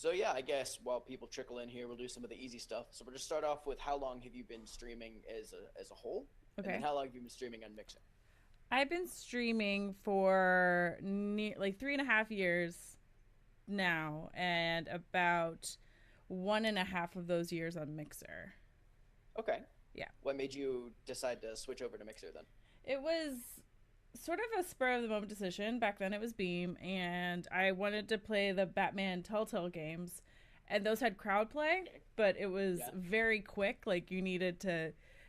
So yeah, I guess while people trickle in here, we'll do some of the easy stuff. So we'll just start off with how long have you been streaming as a whole, and then Okay. how long have you been streaming on Mixer? I've been streaming for like 3.5 years now, and about 1.5 of those years on Mixer. Okay. Yeah. What made you decide to switch over to Mixer then? It was sort of a spur of the moment decision. Back then it was Beam, and I wanted to play the Batman Telltale games, and those had crowd play, Okay. but it was Yeah. very quick. Like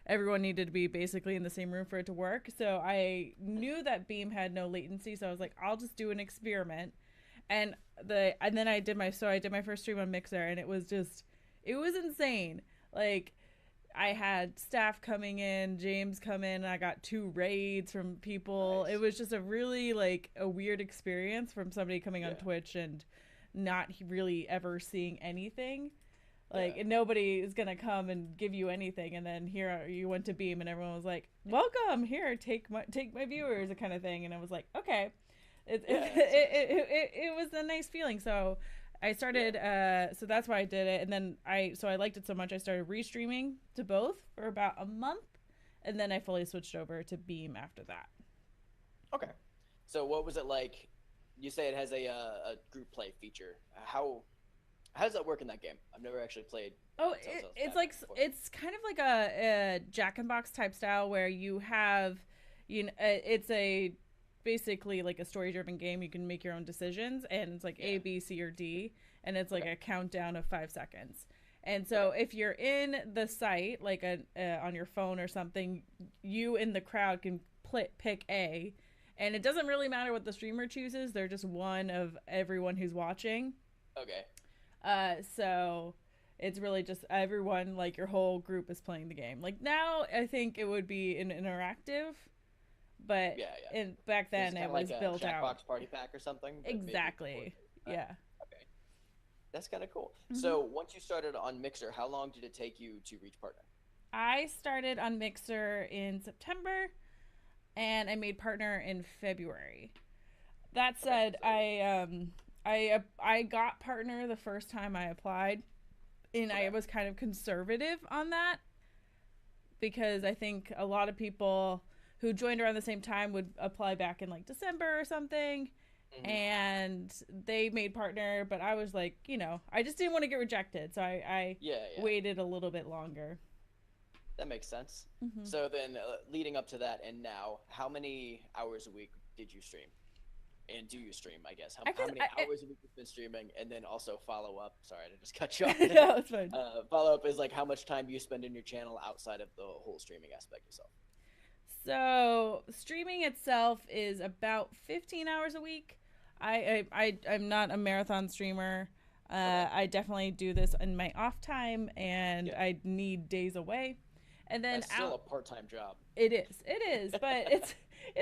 everyone needed to be basically in the same room for it to work. So I knew that Beam had no latency, so I was like, I'll just do an experiment. And then I did my first stream on Mixer, and it was insane. Like, I had staff coming in, James come in, I got 2 raids from people. It Nice. was just a really like a weird experience from somebody coming on Yeah. Twitch and not really ever seeing anything. Like, Yeah. and nobody is gonna come and give you anything, and then here you went to Beam, and everyone was like, "Welcome here, take my viewers," kind of thing, and I was like, "Okay." Yeah. That's nice. It was a nice feeling. So I Yeah. started, so that's why I did it. And then so I liked it so much, I started restreaming to both for about a month. And then I fully switched over to Beam after that. Okay. So what was it like? You say it has a group play feature. How does that work in that game? I've never actually played Oh, Telltale's it's Batman like, before. it's kind of like a Jack and Box type style where you have, it's a basically like a story driven game. You can make your own decisions, and it's like A, Yeah. B, C, or D, and it's like Okay. a countdown of 5 seconds. And Okay. so if you're in the site, like on your phone or something, you in the crowd can pick A, and it doesn't really matter what the streamer chooses. They're just one of everyone who's watching. Okay. So it's really just everyone, like your whole group is playing the game. Like now, I think it would be an interactive, but Yeah. Yeah. back Is then it kind it of like was a built out. Jackbox Party Pack or something, but maybe Exactly. coordinated with that? Yeah. Okay. That's kind of cool. Hmm. So once you started on Mixer, how long did it take you to reach partner? I started on Mixer in September, and I made partner in February. That Okay. said, So I got partner the first time I applied, and I okay. was kind of conservative on that because I think a lot of people who joined around the same time would apply back in like December or something, Hmm. and they made partner, but I was like, I just didn't want to get rejected, so I Yeah. Yeah. waited a little bit longer. That makes sense. Hmm. So then, leading up to that and now, how many hours a week did you stream? And do you stream, I guess? I How guess many hours a week you've been streaming? And then also follow up. Sorry to just cut you off there. no, it's fine. Follow up is like how much time you spend in your channel outside of the whole streaming aspect yourself. So streaming itself is about 15 hours a week. I'm not a marathon streamer. Okay. I definitely do this in my off time, and Yeah. I need days away. And then That's still a out, part-time job. it is, but it's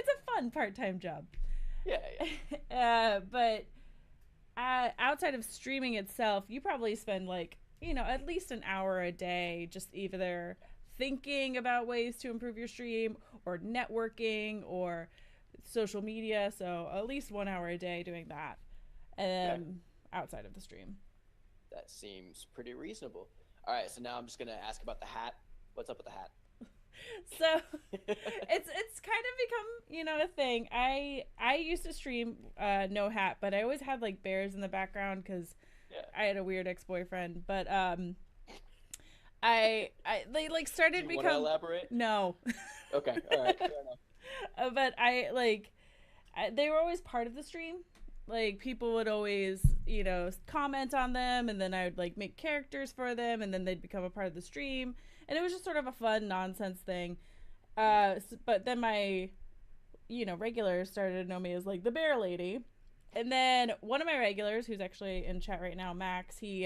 a fun part time job. Yeah, yeah. But outside of streaming itself, you probably spend like at least an hour a day just either thinking about ways to improve your stream or networking or social media. So at least 1 hour a day doing that, Okay. outside of the stream. That seems pretty reasonable. All right, so now I'm just gonna ask about the hat. What's up with the hat? So it's kind of become a thing. I used to stream no hat, but I always had like bears in the background because Yeah. I had a weird ex-boyfriend. But I they like Do started you want to become elaborate? no. Okay. All right. Fair enough. But they were always part of the stream. Like people would always comment on them, and then I would like make characters for them, and then they'd become a part of the stream, and it was just sort of a fun nonsense thing. But then my regulars started to know me as like the bear lady. And then one of my regulars, who's actually in chat right now, Max, he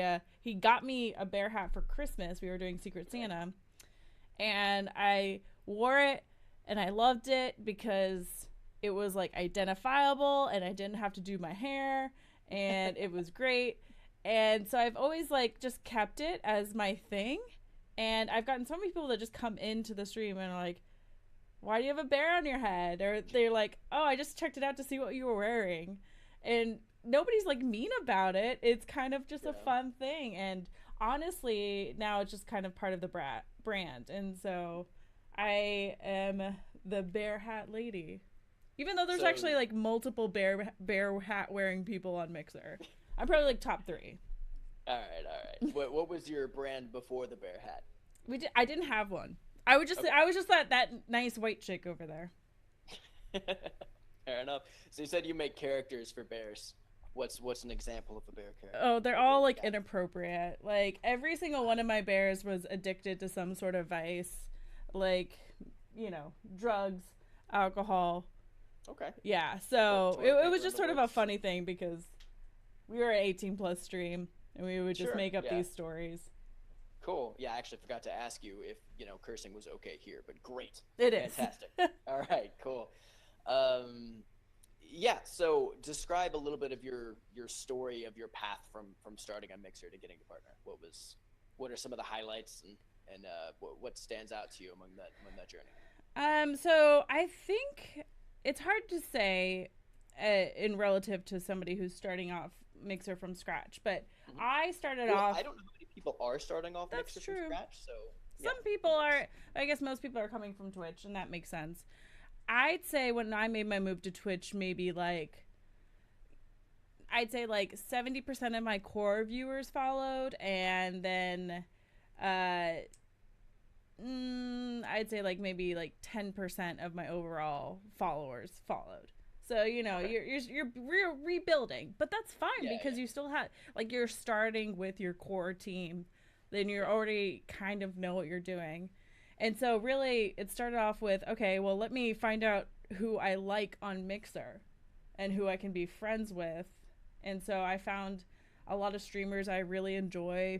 got me a bear hat for Christmas. We were doing Secret Okay. Santa, and I wore it, and I loved it because it was like identifiable, and I didn't have to do my hair, and it was great. And so I've always like just kept it as my thing. And I've gotten so many people that just come into the stream and are like, "Why do you have a bear on your head?" Or they're like, "Oh, I just checked it out to see what you were wearing." And nobody's like mean about it. It's kind of just a Yeah. fun thing, and honestly, now it's just kind of part of the brand, and so I am the bear hat lady. Even though there's So actually like multiple bear hat wearing people on Mixer, I'm probably like top three. all right. What was your brand before the bear hat? I didn't have one. I would just Okay. I was just that nice white chick over there. Fair enough. So you said you make characters for bears. What's an example of a bear character? Oh, they're Like, what all do you like got? inappropriate. Like every single one of my bears was addicted to some sort of vice, like drugs, alcohol. Okay. Yeah, so Toilet it was paper in just the sort of a works. funny thing because we were an 18 plus stream and we would just Sure. make up Yeah. these stories. Cool. Yeah, I actually forgot to ask you if cursing was okay here, but great. It is. Fantastic. All right. Cool. Um, yeah. So describe a little bit of your story of your path from starting on Mixer to getting a partner. What are some of the highlights and what stands out to you among that journey? So I think it's hard to say in relative to somebody who's starting off Mixer from scratch, but Mhm. I started Well, off. I don't know how many people are starting off That's Mixer from true. scratch, so yeah, Some people are. I guess most people are coming from Twitch, and that makes sense. I'd say when I made my move to Twitch, maybe I'd say like 70% of my core viewers followed, and then I'd say like maybe like 10% of my overall followers followed. So Okay. you're rebuilding, but that's fine Yeah, because yeah. you still have like you're starting with your core team, then you're Yeah. already kind of know what you're doing, and so really it started off with okay, well let me find out who I like on Mixer, and who I can be friends with, and so I found a lot of streamers I really enjoy,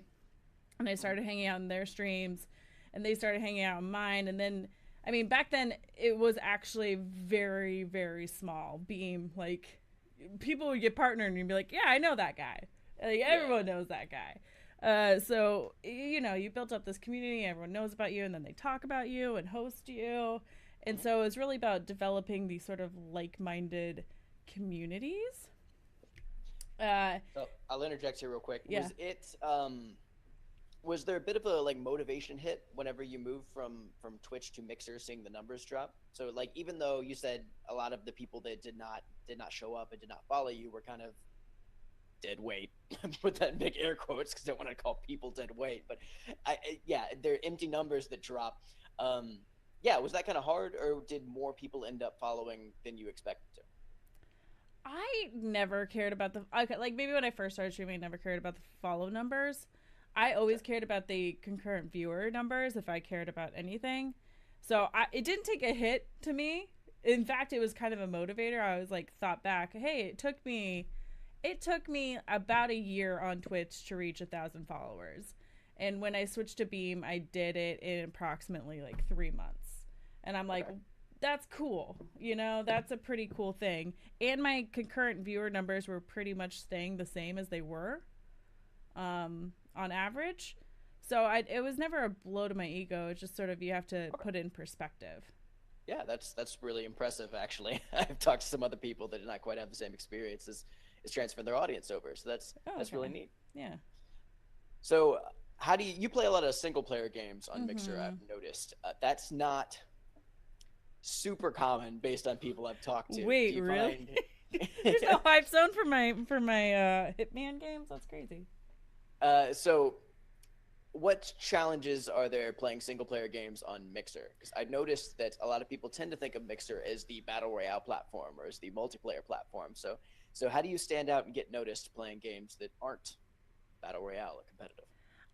and I Mhm. started hanging out in their streams, and they started hanging out in mine, and then I mean back then it was actually very very small. Beam like people would get partnered and you'd be like, yeah, I know that guy. Like Yeah. everyone knows that guy. So you built up this community, everyone knows about you, and then they talk about you and host you, and Mhm. so it's really about developing these sort of like-minded communities. Uh, So I'll interject here real quick. yeah. Was there a bit of a like motivation hit whenever you moved from Twitch to Mixer, seeing the numbers drop? So like even though you said a lot of the people that did not show up and did not follow you were kind of dead weight, put that in big air quotes because I don't want to call people dead weight, but yeah, they're empty numbers that drop. Yeah, was that kind of hard, or did more people end up following than you expected to? I never cared about the okay, like maybe when I first started streaming, I never cared about the follow numbers. I Okay. always cared about the concurrent viewer numbers if I cared about anything. So it didn't take a hit to me. In fact, it was kind of a motivator. I was like thought back, hey, it took me about a year on Twitch to reach 1,000 followers. And when I switched to Beam, I did it in approximately like 3 months. And I'm like, Okay. that's cool. That's a pretty cool thing. And my concurrent viewer numbers were pretty much staying the same as they were on average. So it was never a blow to my ego. It's just sort of you have to Okay. put it in perspective. Yeah, that's really impressive. Actually, I've talked to some other people that did not quite have the same experience as transferring their audience over. So Oh, that's really okay. neat. Yeah. So how do you play a lot of single player games on Mixer? Mm-hmm. I've noticed that's not super common based on people I've talked to. Do Wait, you really? find? There's no hype zone for my Hitman games. That's crazy. So what challenges are there playing single player games on Mixer? Because I noticed that a lot of people tend to think of Mixer as the battle royale platform or as the multiplayer platform. So how do you stand out and get noticed playing games that aren't battle royale or competitive?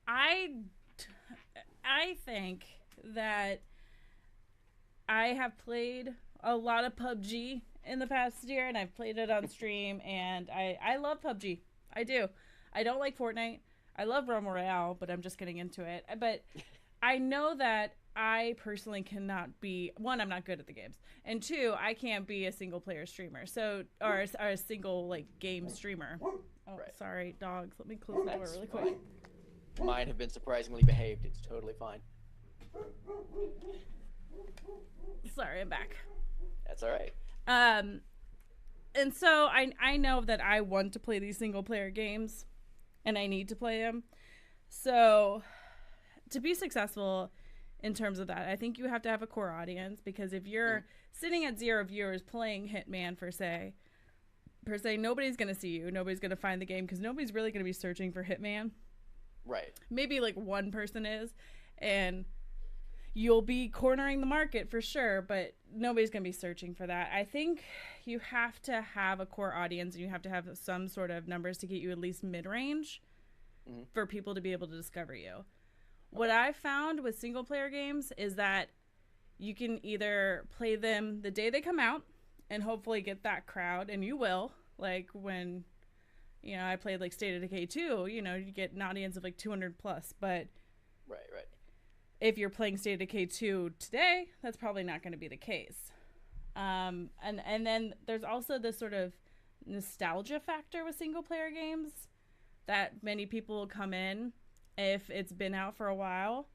I I think that I have played a lot of PUBG in the past year, and I've played it on stream, and I love PUBG. I do. I don't like Fortnite. I love Realm Royale, but I'm just getting into it. But I know that I personally cannot be one. I'm not good at the games, and two, I can't be a single player streamer. So or a single like game streamer. Oh, Right. sorry, dogs. Let me close the door That's really fine. quick. Mine have been surprisingly behaved. It's totally fine. Sorry, I'm back. That's all right. Um, And so I know that I want to play these single player games, and I need to play them. So to be successful in terms of that, I think you have to have a core audience, because if you're sitting at 0 viewers playing Hitman per se, nobody's going to see you. Nobody's going to find the game, because nobody's really going to be searching for Hitman. Right. Maybe like one person is, and you'll be cornering the market for sure, but nobody's going to be searching for that. I think you have to have a core audience, and you have to have some sort of numbers to get you at least mid-range for people to be able to discover you. What I've found with single player games is that you can either play them the day they come out and hopefully get that crowd, and you will. Like when, I played like State of Decay 2, you get an audience of like 200 plus, but right. If you're playing State of Decay 2 today, that's probably not going to be the case. And then there's also this sort of nostalgia factor with single player games, that many people will come in if it's been out for a while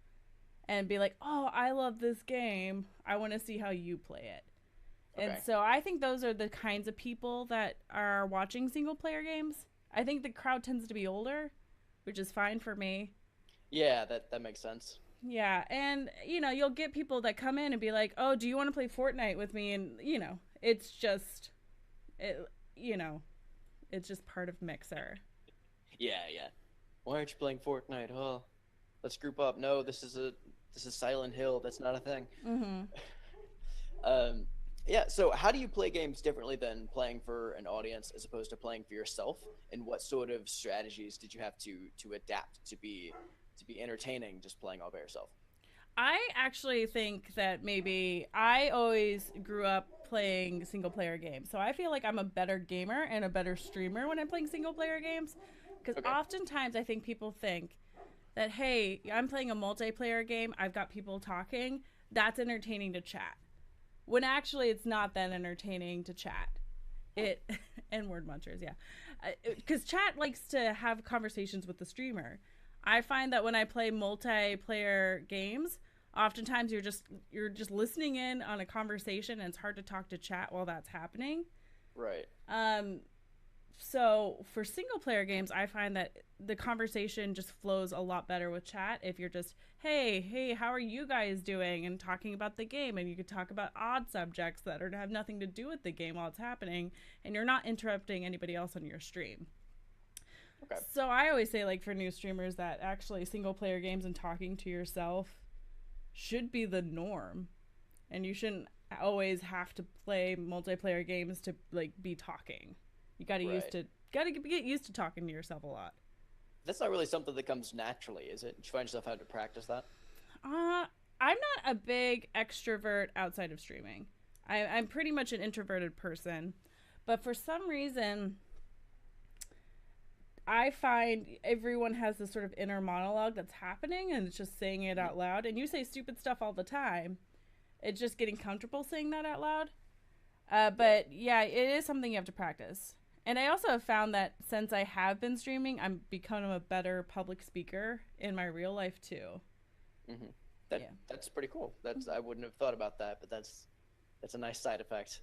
and be like, oh, I love this game, I want to see how you play it. Okay. And so I think those are the kinds of people that are watching single player games. I think the crowd tends to be older, which is fine for me. Yeah, that makes sense. Yeah, and you'll get people that come in and be like, oh, do you want to play Fortnite with me? And it's just it's just part of Mixer. Yeah. Why aren't you playing Fortnite? Oh, let's group up. No, this is Silent Hill. That's not a thing. Yeah. So how do you play games differently than playing for an audience as opposed to playing for yourself? And what sort of strategies did you have to adapt to be entertaining just playing all by yourself? I actually think that maybe I always grew up playing single player games. So I feel like I'm a better gamer and a better streamer when I'm playing single player games. Because oftentimes I think people think that, hey, I'm playing a multiplayer game, I've got people talking, that's entertaining to chat. When actually it's not that entertaining to chat. And word munchers, yeah. Because chat likes to have conversations with the streamer. I find that when I play multiplayer games, oftentimes you're just listening in on a conversation, and it's hard to talk to chat while that's happening. Right. So for single player games, I find that the conversation just flows a lot better with chat if you're just, hey, how are you guys doing? And talking about the game, and you could talk about odd subjects that have nothing to do with the game while it's happening, and you're not interrupting anybody else on your stream. Okay. So I always say, like, for new streamers, that actually single player games and talking to yourself should be the norm, and you shouldn't always have to play multiplayer games to like be talking. You gotta get used to talking to yourself a lot. That's not really something that comes naturally, is it? Did you find yourself having to practice that? I'm not a big extrovert outside of streaming. I'm pretty much an introverted person, but for some reason I find everyone has this sort of inner monologue that's happening, and it's just saying it out loud. And you say stupid stuff all the time. It's just getting comfortable saying that out loud. But yeah, it is something you have to practice. And I also have found that since I have been streaming, I'm becoming a better public speaker in my real life too. That's pretty cool. I wouldn't have thought about that, but that's a nice side effect.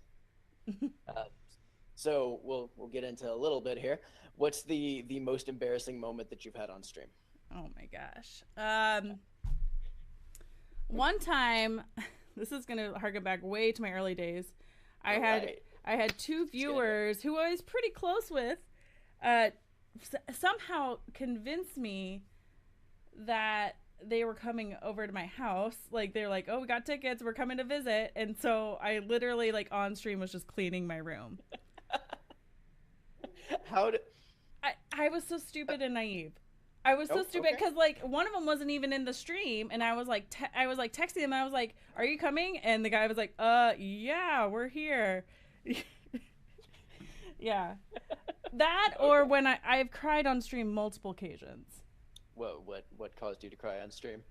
So we'll get into a little bit here. What's the most embarrassing moment that you've had on stream? Oh my gosh. One time, this is gonna harken back way to my early days. I had two viewers who I was pretty close with somehow convince me that they were coming over to my house. Like, they're like, oh, we got tickets, we're coming to visit. And so I literally, like, on stream was just cleaning my room. I was so stupid and naive. I was so stupid because like one of them wasn't even in the stream, and I was like texting him. And I was like, "Are you coming?" And the guy was like, yeah, we're here." Yeah, that or when I've cried on stream multiple occasions. Whoa, what caused you to cry on stream?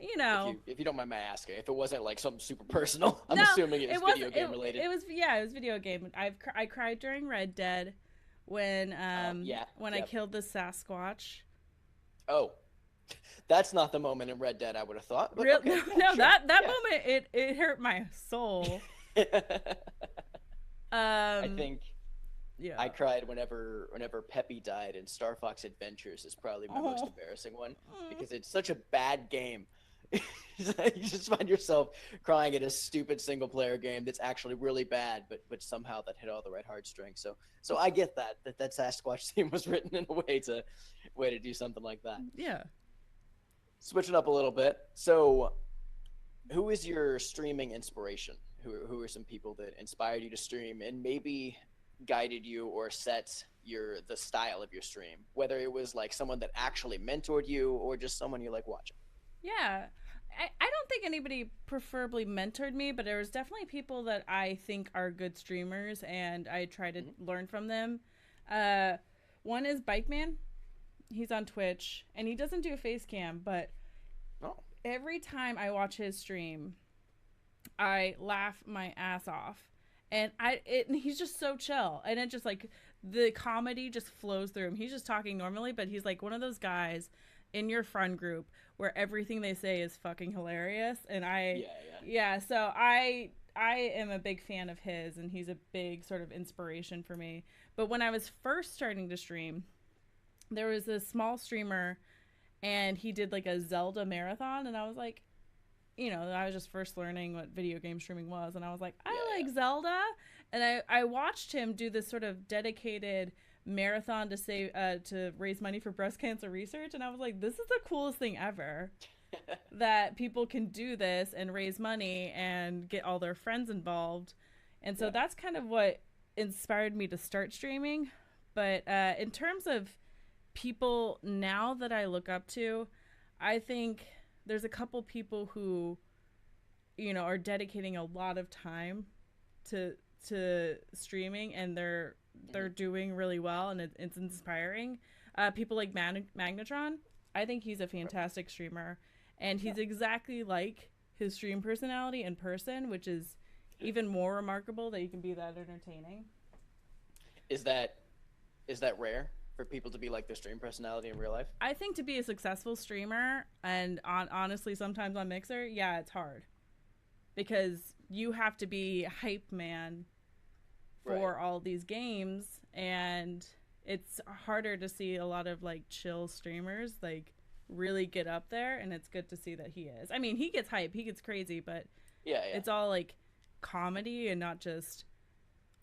You know, if you don't mind my asking, if it wasn't like something super personal, I'm assuming it was video game related. It was video game. I cried during Red Dead when I killed the Sasquatch. Oh, that's not the moment in Red Dead I would have thought. But no, sure. that moment it hurt my soul. I Um, think I yeah. cried whenever Peppy died, and Star Fox Adventures is probably my most Oh. embarrassing one because it's such a bad game. You just find yourself crying at a stupid single player game that's actually really bad, but somehow that hit all the right heartstrings. So I get that Sasquatch theme was written in a way to do something like that. Yeah. Switching up a little bit. So who is your streaming inspiration? Who are some people that inspired you to stream and maybe guided you or set the style of your stream? Whether it was like someone that actually mentored you or just someone you like watching. Yeah. I don't think anybody preferably mentored me, but there was definitely people that I think are good streamers and I try to Mm-hmm. learn from them. Uh, one is Bike Man. He's on Twitch and he doesn't do a face cam, but Oh, every time I watch his stream, I laugh my ass off. And he's just so chill. And it just like the comedy just flows through him. He's just talking normally, but he's like one of those guys in your friend group where everything they say is fucking hilarious. And I yeah, yeah. yeah, so I am a big fan of his and he's a big sort of inspiration for me. But when I was first starting to stream, there was a small streamer and he did like a Zelda marathon and I was like, I was just first learning what video game streaming was, and I was like, Yeah, I yeah. like Zelda, and I watched him do this sort of dedicated marathon to raise money for breast cancer research, and I was like, this is the coolest thing ever that people can do this and raise money and get all their friends involved, and so Yeah. that's kind of what inspired me to start streaming. But in terms of people now that I look up to, I think there's a couple people who are dedicating a lot of time to streaming and they're Mm-hmm. doing really well and it's inspiring. People like Magnetron, I think he's a Okay. fantastic streamer and Yeah. he's exactly like his stream personality in person, which is Yeah. even more remarkable that you can be that entertaining. Is that rare for people to be like their stream personality in real life? I think to be a successful streamer and honestly sometimes on Mixer, yeah, it's hard because you have to be hype man Right. for all these games and it's harder to see a lot of like chill streamers like really get up there, and it's good to see that he is. I mean, he gets hype, he gets crazy, but Yeah, yeah. it's all like comedy and not just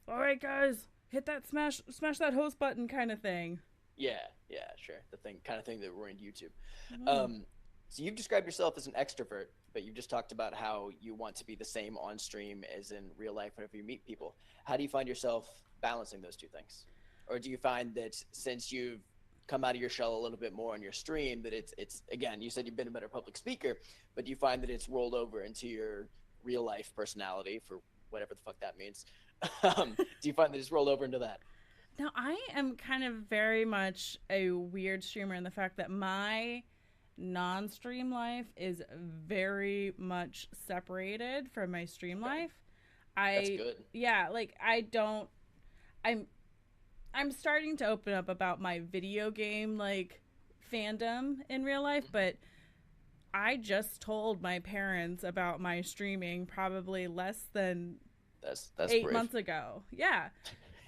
all right guys, hit that smash that host button kind of thing. Yeah, yeah, sure. The thing kind of thing that ruined YouTube. Mm. Um, so you've described yourself as an extrovert, but you've just talked about how you want to be the same on stream as in real life whenever you meet people. How do you find yourself balancing those two things? Or do you find that since you've come out of your shell a little bit more on your stream that it's again, you said you've been a better public speaker, but do you find that it's rolled over into your real life personality for whatever the fuck that means? Do you find that it's rolled over into that? Now, I am kind of very much a weird streamer in the fact that my non stream life is very much separated from my stream Okay, life. that's I, good. yeah, like, I don't, I'm, I'm starting to open up about my video game, like, fandom in real life, Mhm. but I just told my parents about my streaming probably less than That's eight brave. months ago. Yeah.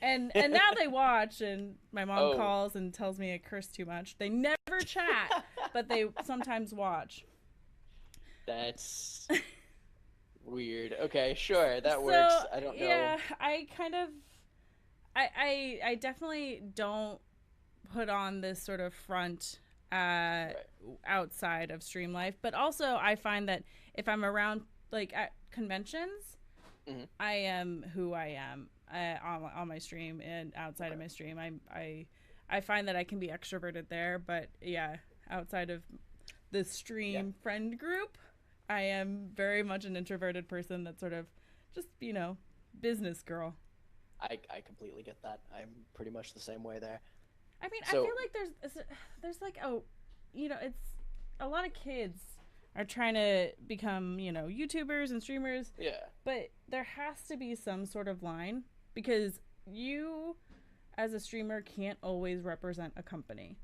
And now they watch and my mom Oh, calls and tells me I curse too much. They never chat, but they sometimes watch. that's weird. Okay, sure, that So works. I don't know. yeah, I kind of I definitely don't put on this sort of front uh Right. outside of stream life, but also I find that if I'm around like at conventions, Hmm. I am who I am on my stream and outside Okay. of my stream. I find that I can be extroverted there, but yeah, outside of the Yeah, stream friend group, I am very much an introverted person that sort of just business girl. I completely get that. I'm pretty much the same way there. I mean, I So, feel like there's like it's a lot of kids are trying to become YouTubers and streamers, yeah, but there has to be some sort of line because you as a streamer can't always represent a company.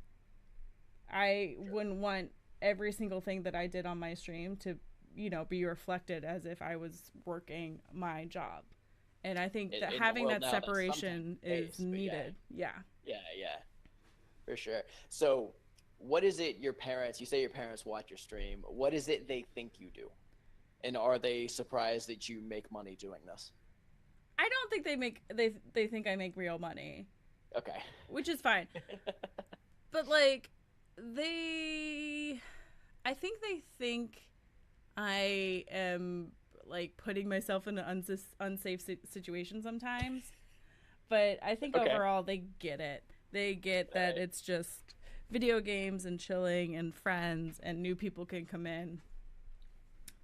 I sure. wouldn't want every single thing that I did on my stream to be reflected as if I was working my job. And I think that in the having world that now that's sometimes separation the is case. But yeah, needed. Yeah. yeah, for sure. So, what is it your parents? You say your parents watch your stream. What is it they think you do, and are they surprised that you make money doing this? I don't think they think I make real money, Okay. which is fine. But like they I think they think I am like putting myself in an unsafe situation sometimes. But I think Okay. overall they get it. They get All that right. it's just video games and chilling and friends and new people can come in.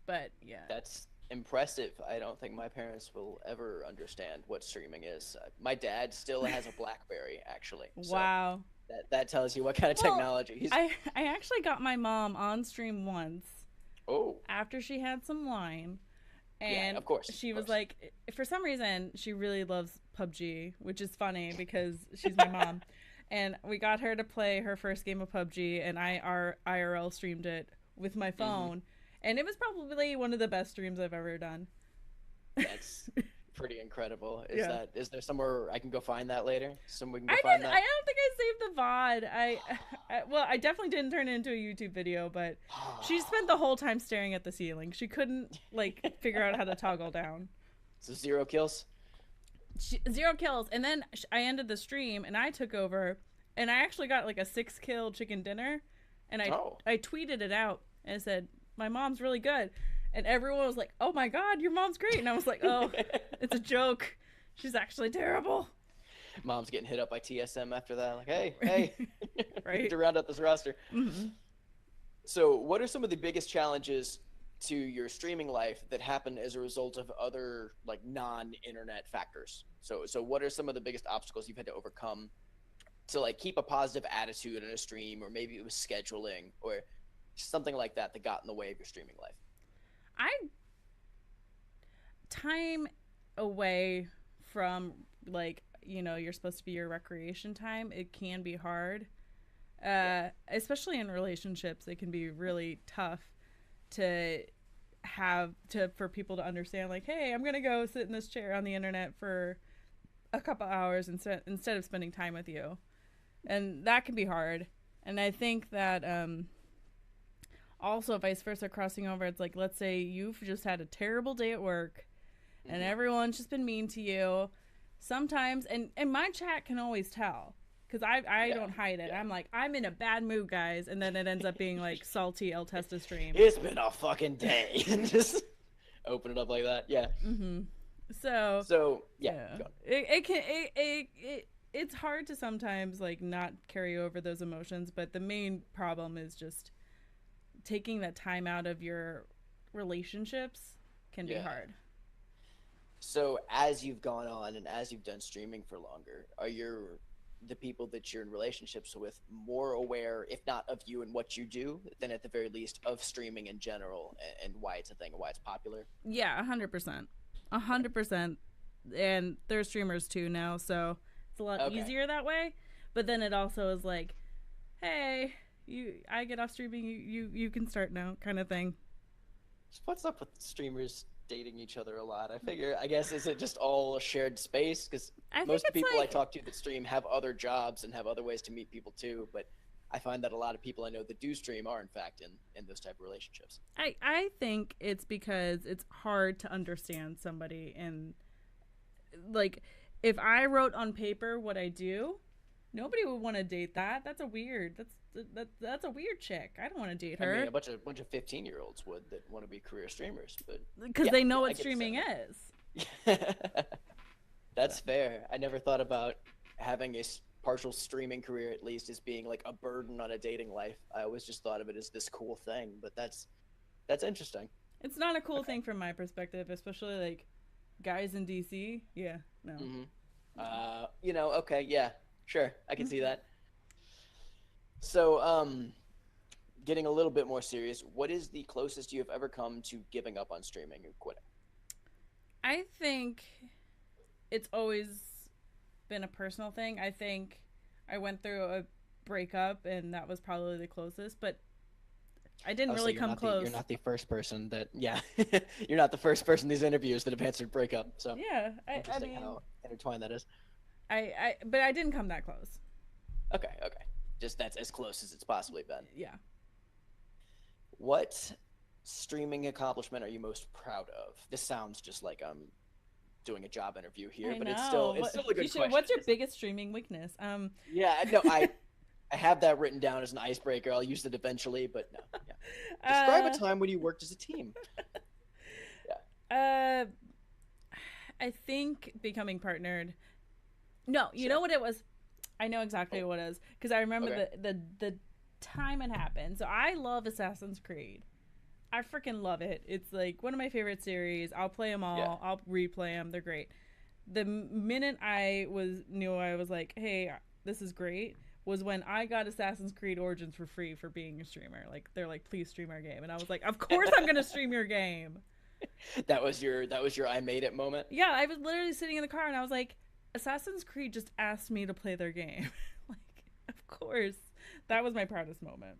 But yeah. That's impressive. I don't think my parents will ever understand what streaming is. My dad still has a BlackBerry, actually. So Wow. that tells you what kind of Well, technology he's. I actually got my mom on stream once Oh, after she had some wine, yeah, and of course, she of was course. like, for some reason she really loves PUBG, which is funny because she's my mom. And we got her to play her first game of PUBG, and our IRL streamed it with my Hmm. phone, and it was probably one of the best streams I've ever done. That's pretty incredible. Yeah. Is there somewhere I can go find that later? Somewhere we can go I find didn't. I that? don't think I saved the VOD. Well, I definitely didn't turn it into a YouTube video, but she spent the whole time staring at the ceiling. She couldn't like figure out how to toggle down. So 0 kills. Zero kills, and then I ended the stream, and I took over, and I actually got like a 6 kill chicken dinner, and Oh. I tweeted it out and said my mom's really good, and everyone was like, "Oh my god, your mom's great," and I was like, "Oh, it's a joke. She's actually terrible." Mom's getting hit up by TSM after that. Like, hey, hey, we need Right. to round out this roster. Mm-hmm. So, what are some of the biggest challenges to your streaming life that happen as a result of other like non-internet factors? So what are some of the biggest obstacles you've had to overcome to like keep a positive attitude in a stream, or maybe it was scheduling or something like that that got in the way of your streaming life? I time away from like you're supposed to be your recreation time. It can be hard, Yeah. especially in relationships. It can be really tough to have to for people to understand like, hey, I'm gonna go sit in this chair on the internet for a couple hours instead of spending time with you, and that can be hard. And I think that also vice versa, crossing over, it's like, let's say you've just had a terrible day at work and Hmm. everyone's just been mean to you sometimes, and my chat can always tell because I Yeah. don't hide it. Yeah. I'm like, I'm in a bad mood, guys, and then it ends up being like salty LTesta stream. It's been a fucking day. And just open it up like that. Yeah. Mm-hmm. So So yeah. yeah, Go on. it's hard to sometimes like not carry over those emotions, but the main problem is just taking that time out of your relationships can be Yeah. hard. So as you've gone on and as you've done streaming for longer, are the people that you're in relationships with more aware, if not of you and what you do, than at the very least of streaming in general and why it's a thing and why it's popular? Yeah, 100%. 100%. And they're streamers too now, so it's a lot Okay. easier that way. But then it also is like, hey, I get off streaming, you can start now, kind of thing. So what's up with streamers dating each other a lot? I figure, I guess, is it just all a shared space? Because I think most of the it's people I like talk to that stream have other jobs and have other ways to meet people too. But I find that a lot of people I know that do stream are in fact in those type of relationships. I think it's because it's hard to understand somebody, and like if I wrote on paper what I do, nobody would want to date that. That's a weird chick. I don't want to date I mean, her a bunch of 15-year-olds would that want to be career streamers, but because yeah, they know yeah, I what get the streaming sentiment. is. That's So, fair. I never thought about having a partial streaming career at least as being like a burden on a dating life. I always just thought of it as this cool thing, but that's interesting. it's not a cool Okay. thing from my perspective, especially like guys in DC. Yeah, no. Hmm. Okay, yeah, sure, I can see that. So, getting a little bit more serious, what is the closest you have ever come to giving up on streaming and quitting? I think it's always been a personal thing. I think I went through a breakup, and that was probably the closest. But I didn't Oh, so really come you're close. not the first person that yeah you're not the first person in these interviews that have answered breakup. So Yeah, I interesting mean, how intertwined that is. but I didn't come that close. Okay, okay, just that's as close as it's possibly been. Yeah. What streaming accomplishment are you most proud of? This sounds just like I'm doing a job interview here, I but know. it's What still a you good should? question. What's your biggest streaming weakness? Yeah, no, I have that written down as an icebreaker. I'll use it eventually, but no, yeah. Describe a uh, time when you worked as a team. Yeah. uh, I think becoming partnered. No, you know Sure. what it was. I know exactly Oh, what it is because I remember okay. the time it happened. So I love Assassin's Creed. I freaking love it. It's like one of my favorite series. I'll play them Yeah. all. I'll replay them. They're great. The minute I knew I was like, hey, this is great, was when I got Assassin's Creed Origins for free for being a streamer. Like they're like, please stream our game, and I was like, of course I'm gonna stream your game. That was your I made it moment. Yeah, I was literally sitting in the car and I was like, Assassin's Creed just asked me to play their game. Like, of course. That was my proudest moment.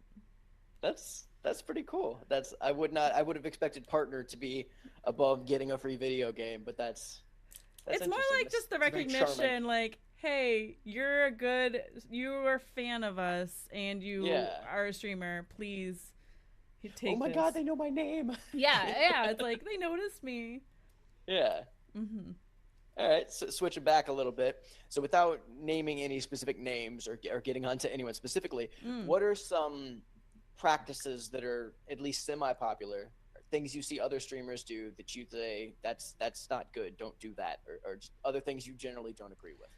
That's pretty cool. That's I would have expected partner to be above getting a free video game, but that's It's more interesting. like just the That's very charming. recognition, like, hey, you're a fan of us and you Yeah. are a streamer. Please Oh take my this. God, they know my name. Yeah, yeah. It's like they noticed me. Yeah. Hmm. All right, so switching back a little bit. So, without naming any specific names or getting onto anyone specifically, Mm. what are some practices that are at least semi-popular, or things you see other streamers do that you say that's not good, don't do that, or just other things you generally don't agree with?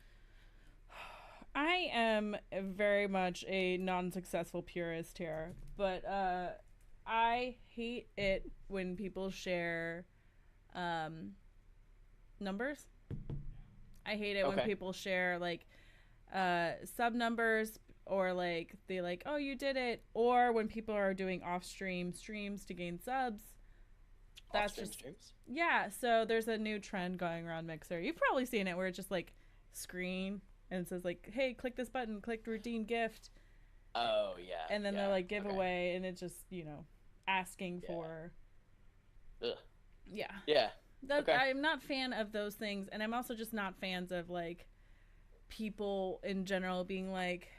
I am very much a non-successful purist here, but I hate it when people share um, numbers. I hate it when Okay, people share like sub numbers or like they like, oh, you did it, or when people are doing off stream streams to gain subs. That's off-stream just streams. yeah. So there's a new trend going around Mixer. You've probably seen it where it's just like screen and it says like, hey, click this button, click to redeem gift, Oh yeah, and then they're yeah. like Okay, giveaway, and it's just asking yeah. for Ugh. yeah. Yeah. Okay. I'm not fan of those things, and I'm also just not fans of like people in general being like,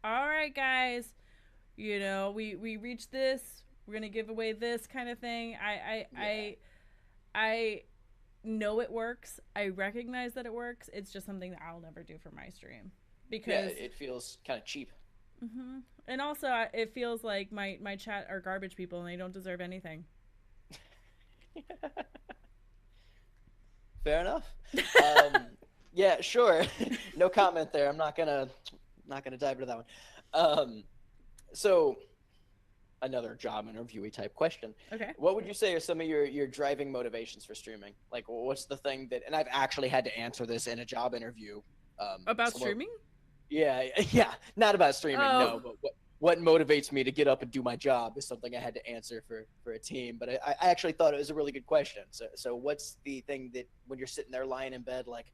all right, guys, we reached this, we're gonna give away this kind of thing. Yeah. I know it works. I recognize that it works. It's just something that I'll never do for my stream Yeah. because It feels kind of cheap. and also it feels like my chat are garbage people and they don't deserve anything. Fair enough. Um, yeah, sure. No comment there. I'm not gonna dive into that one. Um, so another job interviewee type question. Okay. What would you say are some of your driving motivations for streaming? Like, what's the thing that? And I've actually had to answer this in a job interview. About Somewhere. streaming? Yeah, yeah. Not about streaming, no. Oh, But what motivates me to get up and do my job is something I had to answer for a team. But I actually thought it was a really good question. So what's the thing that when you're sitting there lying in bed like,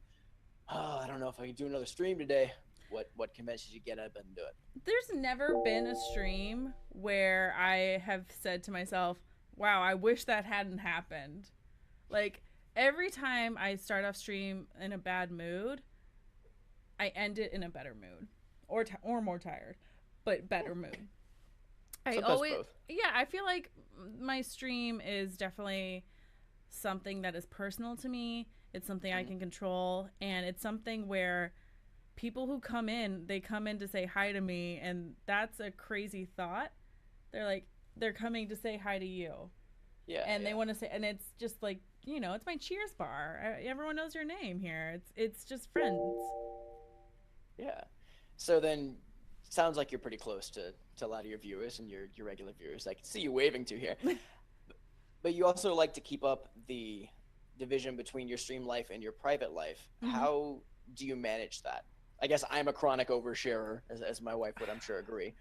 oh, I don't know if I can do another stream today. What convinces you to get up and do it? there's never been a stream where I have said to myself, wow, I wish that hadn't happened. Like, every time I start off stream in a bad mood, I end it in a better mood or more tired, but better mood. I Sometimes always, both. yeah, I feel like my stream is definitely something that is personal to me. It's something I Mhm. can control, and it's something where people who come in, they come in to say hi to me, and that's a crazy thought. They're like, they're coming to say hi to you, Yeah, and they yeah, want to say, and it's just like, it's my Cheers bar. Everyone knows your name here. It's just friends. yeah. So then, sounds like you're pretty close to a lot of your viewers and your regular viewers. I can see you waving to here. But you also like to keep up the division between your stream life and your private life. Hmm. How do you manage that? I guess I'm a chronic oversharer, as my wife would, I'm sure, agree.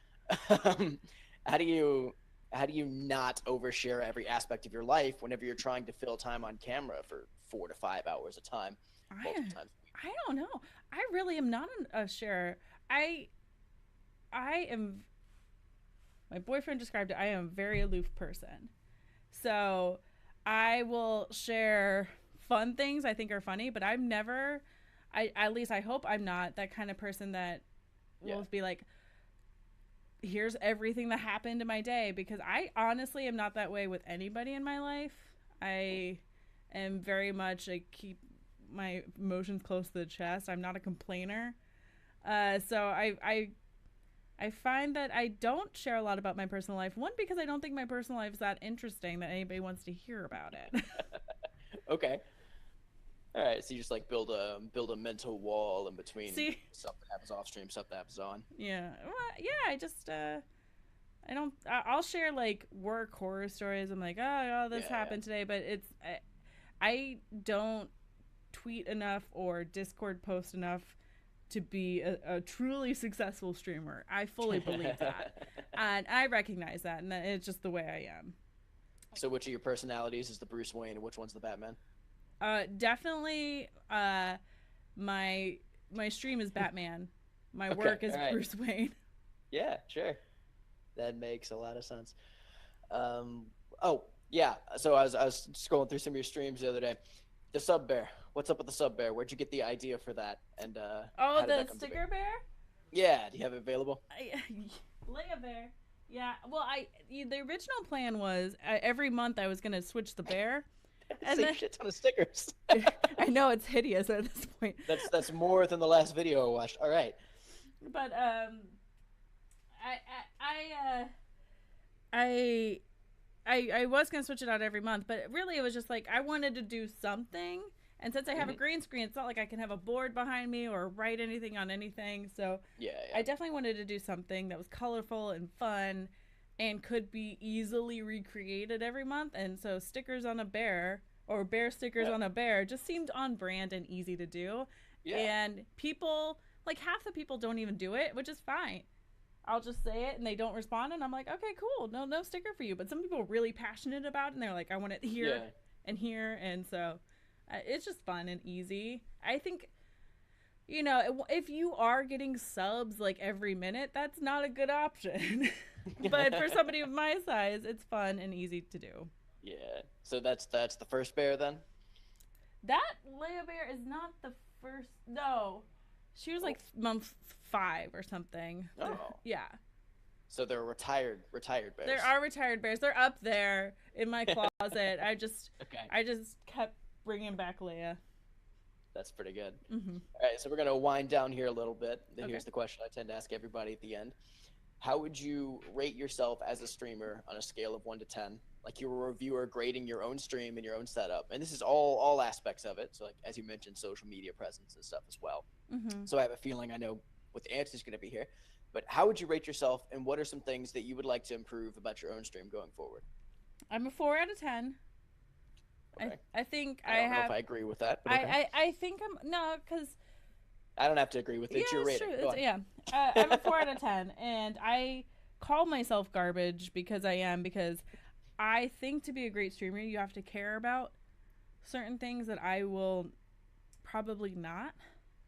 Um, how do you how do you not overshare every aspect of your life whenever you're trying to fill time on camera for 4 to 5 hours a time, multiple I times a week? I don't know. I really am not a sharer. I am my boyfriend described it, I am a very aloof person. So I will share fun things I think are funny, but I'm never, at least I hope I'm not that kind of person that will be like, here's everything that happened in my day, because I honestly am not that way with anybody in my life. I am very much, I keep my emotions close to the chest. I'm not a complainer. So I find that I don't share a lot about my personal life. One, because I don't think my personal life is that interesting that anybody wants to hear about it. Okay. All right. So you just like build a mental wall in between stuff that happens off stream, stuff that happens on. Yeah. Well, yeah. I just I don't. I'll share like work horror stories. I'm like, oh, this happened today, but it's I don't tweet enough or Discord post enough to be a truly successful streamer. I fully believe that. And I recognize that, and that it's just the way I am. So which of your personalities is the Bruce Wayne and which one's the Batman? Definitely my stream is Batman. My work is Bruce Wayne. Yeah, sure. That makes a lot of sense. Oh, yeah. So I was scrolling through some of your streams the other day. The subbear. What's up with the subbear? Where'd you get the idea for that? And the sticker bear? Yeah. Do you have it available? Leia bear. Yeah. Well, the original plan was every month I was gonna switch the bear. And then, a shit ton of stickers. I know, it's hideous at this point. That's more than the last video I watched. All right. But I was gonna switch it out every month, but really it was just like I wanted to do something, and since I have a green screen, it's not like I can have a board behind me or write anything on anything. So I definitely wanted to do something that was colorful and fun and could be easily recreated every month. And so stickers on a bear, or bear stickers on a bear, just seemed on brand and easy to do. And people, like half the people don't even do it, which is fine. I'll just say it and they don't respond, and I'm like, okay, cool, no sticker for you. But some people are really passionate about it, and they're like, I want it here and here. And so it's just fun and easy. I think, you know, if you are getting subs like every minute, that's not a good option. But for somebody of my size, it's fun and easy to do. Yeah. So that's the first bear then? That Leia bear is not the first. No. She was like month 5 or something. Oh. Yeah. So they're retired bears. There are retired bears. They're up there in my closet. I just kept bringing back Leia. That's pretty good. Mm-hmm. All right, so we're going to wind down here a little bit. Here's the question I tend to ask everybody at the end. How would you rate yourself as a streamer on a scale of 1 to 10? Like you're a reviewer grading your own stream and your own setup. And this is all aspects of it. So like, as you mentioned, social media presence and stuff as well. Mm-hmm. So I have a feeling I know what the answer is going to be here. But how would you rate yourself, and what are some things that you would like to improve about your own stream going forward? I'm a 4 out of 10. Okay. I think I don't know if I agree with that. But okay. I think because I don't have to agree with it. It's your rating. I'm a 4 out of 10, and I call myself garbage because I think to be a great streamer, you have to care about certain things that I will probably not.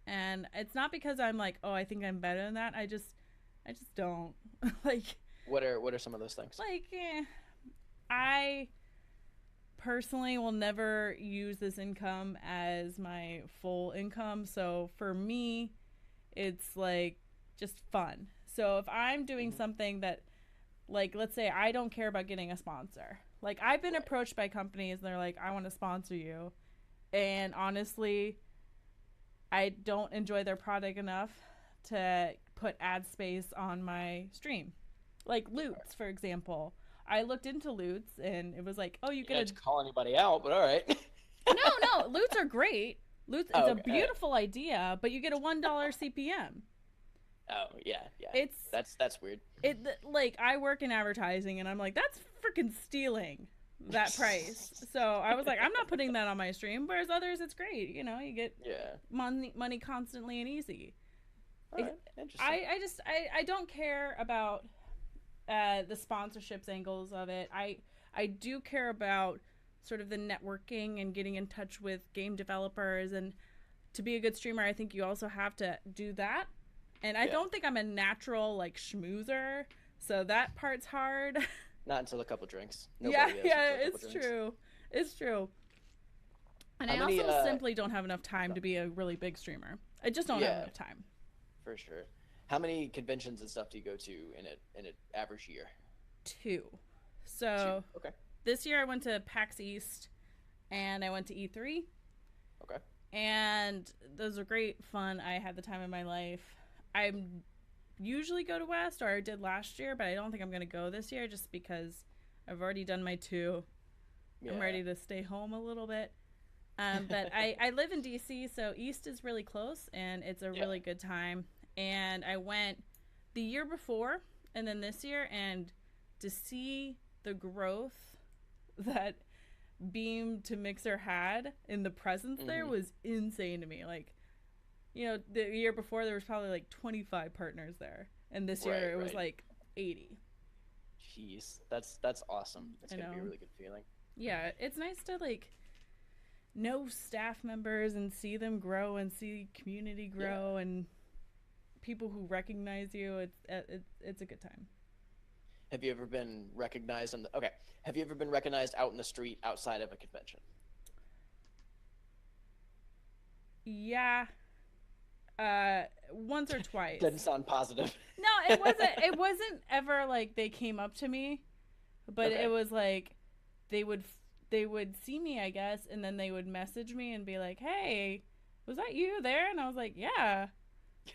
And it's not because I'm like, oh, I think I'm better than that. I just don't. Like, what are some of those things? Like, I personally will never use this income as my full income. So for me, it's like just fun. So if I'm doing something that, like, let's say I don't care about getting a sponsor. Like, I've been approached by companies and they're like, I want to sponsor you. And honestly, I don't enjoy their product enough to put ad space on my stream. Like Loots, for example. I looked into Loots and it was like, oh, you get to call anybody out, but all right. No, Loots are great. Loots is a beautiful idea, but you get a $1 CPM. Oh, yeah. That's weird. Like, I work in advertising and I'm like, that's freaking stealing that price. So I was like, I'm not putting that on my stream, whereas others, it's great. You know, you get money constantly and easy. Right. Interesting. I don't care about the sponsorships angles of it. I do care about sort of the networking and getting in touch with game developers, and to be a good streamer, I think you also have to do that. And I don't think I'm a natural like schmoozer. So that part's hard. Not until a couple drinks. Yeah, Nobody is yeah, until a couple it's drinks. true. It's true. And How I many? also simply don't have enough time to be a really big streamer. I just don't have Yeah, enough time. for sure. How many conventions and stuff do you go to in an average year? Two. Two. So Okay. this year I went to PAX East and I went to E3. Okay. And those were great fun. I had the time of my life. I usually go to West, or I did last year, but I don't think I'm going to go this year just because I've already done my two. Yeah. I'm ready to stay home a little bit. But I live in DC, so East is really close, and it's a really good time. And I went the year before and then this year, and to see the growth that Beam to Mixer had in the presence there was insane to me. Like, you know, the year before there was probably like 25 partners there, and this year it was like 80. Jeez, that's awesome. It's gonna be a really good feeling. Yeah, it's nice to like know staff members and see them grow and see community grow and people who recognize you. It's a good time. Have you ever been recognized on the? Okay. Have you ever been recognized out in the street outside of a convention? Yeah. Once or twice. Doesn't sound positive. No, it wasn't. It wasn't ever like they came up to me, but it was like they would see me, I guess, and then they would message me and be like, "Hey, was that you there?" And I was like, "Yeah."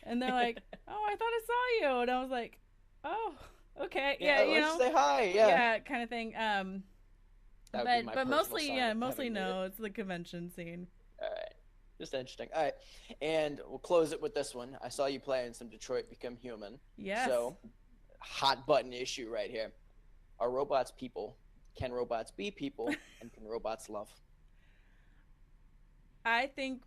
And they're like, "Oh, I thought I saw you," and I was like, "Oh, okay, yeah, you know, say hi, yeah, kind of thing." But mostly, sign mostly having made no, it. it's the convention scene. All right. Just interesting. All right. And we'll close it with this one. I saw you play in some Detroit Become Human. Yes. So, hot button issue right here. Are robots people? Can robots be people? And can robots love? I think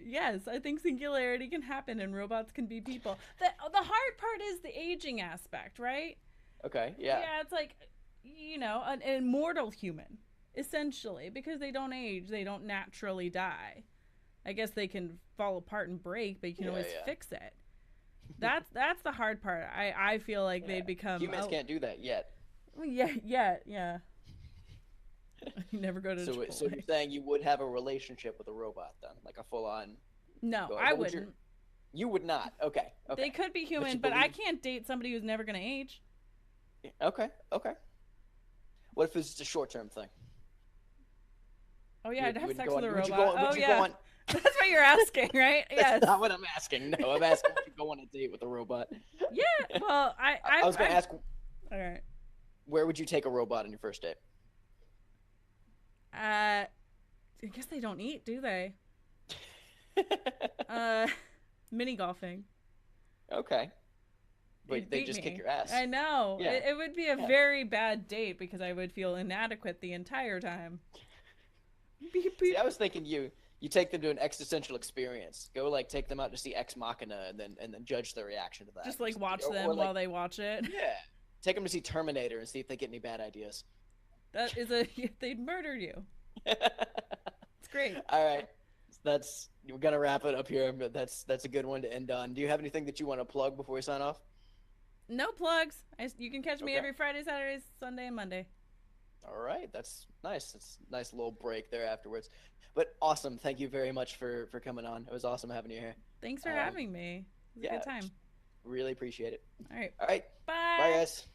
yes, I think singularity can happen and robots can be people. The hard part is the aging aspect, right? Okay. Yeah. Yeah, it's like, you know, an immortal human, essentially, because they don't age, they don't naturally die. I guess they can fall apart and break, but you can always fix it. That's the hard part. I feel like they'd become humans can't do that yet. Yeah. You never go to Chipotle. So you're saying you would have a relationship with a robot then, like a full on? No, I wouldn't. You would not. Okay. They could be human, but I can't date somebody who's never going to age. Okay. What if it's just a short-term thing? Oh yeah, I'd have sex with a robot. Oh yeah. That's what you're asking, right? Yes. That's not what I'm asking. No, I'm asking if you go on a date with a robot. Yeah, well, I was going to ask. All right. Where would you take a robot on your first date? I guess they don't eat, do they? Mini golfing. Okay. But they just kick your ass. I know. Yeah. It would be a very bad date because I would feel inadequate the entire time. Beep, beep. See, I was thinking you take them to an existential experience. Go like take them out to see Ex Machina and then judge their reaction to that. Just like watch them while they watch it. Yeah. Take them to see Terminator and see if they get any bad ideas. That is they'd murder you. It's great. All right. We're gonna wrap it up here, but that's a good one to end on. Do you have anything that you want to plug before we sign off? No plugs. You can catch me every Friday, Saturday, Sunday, and Monday. All right, that's nice. It's a nice little break there afterwards. But awesome. Thank you very much for coming on. It was awesome having you here. Thanks for having me. It was a good time. Really appreciate it. All right. All right. Bye. Bye, guys.